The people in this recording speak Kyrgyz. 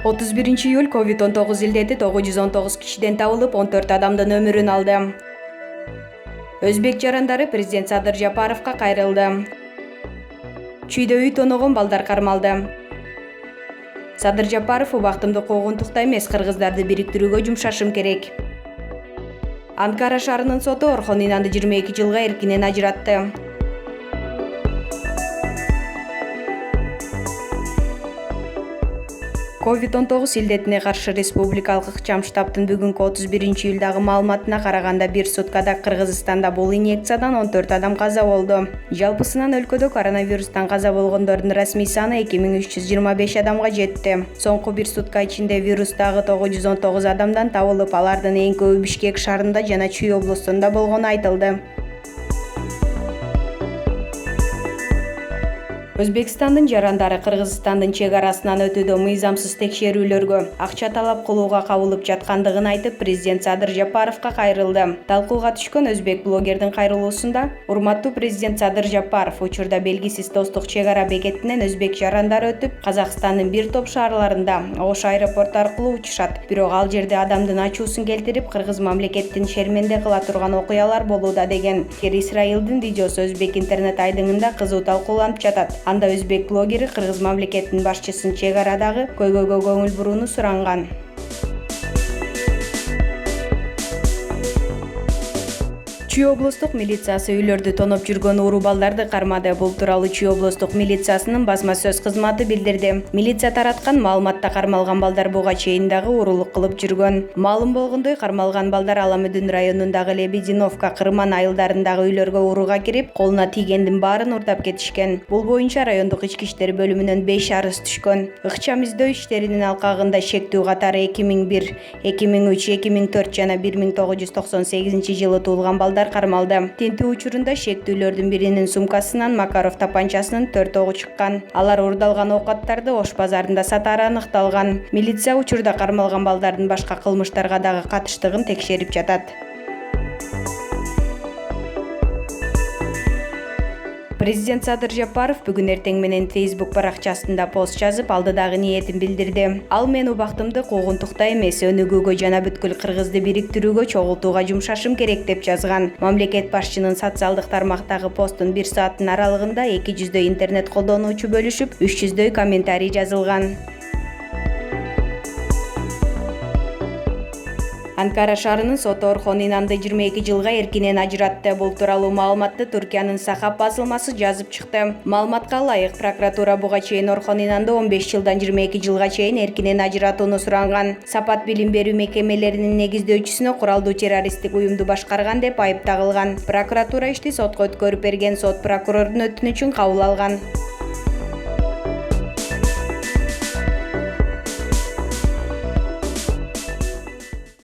31 июль COVID-19 илдети 919 кишиден табылып, 14 адамдын өмүрүн алды. Өзбек жарандары президент Садыр Жапаровка кайрылды. Чүйдө үй тоногон балдар кармалды. Садыр Жапаров убактымды куугунтукта эмес, кыргыздарды бириктирүүгө жумшашым керек. Анкара шаарынын соту Орхон Инанды 22 жылга эркинен ажыратты. COVID-19 илдетине каршы республикалык ыкчам штабтын бүгүнкү 31 июлдагы маалыматына караганда, бир суткада Кыргызстанда бул инъекциядан 14 адам каза болду. Жалпысынан өлкөдө коронавирустан каза болгондордун расмий саны 2325 адамга жетти. Соңку бир сутка ичинде вирустагы 919 адамдан табылып, алардын эң көбү Бишкек шаарында жана Чүй областунда болгону айтылды. Өзбекстандын жарандары Кыргызстандын чек арасынан өтүүдө мыйзамсыз текшерүүлөргө, акча талап кылууга кабылып жаткандыгын айтып, президент Садыр Жапаровка кайрылды. Талкууга түшкөн өзбек блогердин кайрылуусунда: урматтуу президент Садыр Жапаров, учурда белгисиз достук чек ара бекетинен өзбек жарандары өтүп, Казакстандын бир топ шаарларында Ош аэропорту аркылуу учушат. Бирок ал жерде адамдын ачуусун келтирип, кыргыз мамлекеттин шерменде кыла турган окуялар болууда деген. Исраилдин видеосу өзбек интернет айдыңында кызуу талкууланып жатат. Анда өзбек блогери кыргыз мамлекетинин башчысын чек арадагы көйгөйгө көңүл бурууну суранган. Чүй облустук милициясы үйлөрдү тоноп жүргөн уру балдарды кармады. Бул тууралуу Чүй облустук милициясынын басма сөз кызматы билдирди. Милиция тараткан маалыматта кармалган балдар буга чейин дагы уруулук кылып жүргөн. Маалым болгондой, кармалган балдар Аламүдүн районундагы Лебединовка, Кырман айылдарындагы үйлөргө урууга кирип, колуна тийгендин баарын урдап кетишкен. Бул боюнча райондук ички иштер бөлүмүнөн 5 арыз түшкөн. Ыкчам издөө иштеринин алкагында шектүү катары 2001, 2003, 2004 жана 1998 жылы туулган балдар кармалды. Тинтүү учурунда шектүүлөрдүн биринин сумкасынан Макаров тапанчасынын 4 огу чыккан. Алар урдалган оокаттарды Ош базарында сатары аныкталган. Милиция учурда кармалган балдардын башка кылмыштарга дагы катыштыгын текшерип жатат. Президент Садыр Жапаров бүгүн эртең менен Facebook баракчасында пост жазып, алдыдагы ниетин билдирди. Ал: мен убактымды куугунтукта эмес, өнүгүүгө жана бүткүл кыргызды бириктирүүгө, чогултууга жумшашым керек деп жазган. Мамлекет башчынын социалдык тармактагы постун 1 сааттын аралыгында 200 интернет колдонуучу бөлүшүп, 300 комментарий жазылган. Анкара шаарынын соту Орхон Инанды 22 жылга эркинен ажыратты. Бул тууралуу маалыматты Түркиянын Сахап басылмасы жазып чыкты. Маалыматка ылайык, прокуратура буга чейин Орхон Инанды 15 жылдан 22 жылга чейин эркинен ажыратууну суранган. Сапат билим берүү мекемелеринин негиздөөчүсүнө куралдуу террористтик уюмду башкарган деп айып тагылган. Прокуратура ишти сотко өткөрүп берген. Сот прокурордун өтүнүчүн кабыл алган.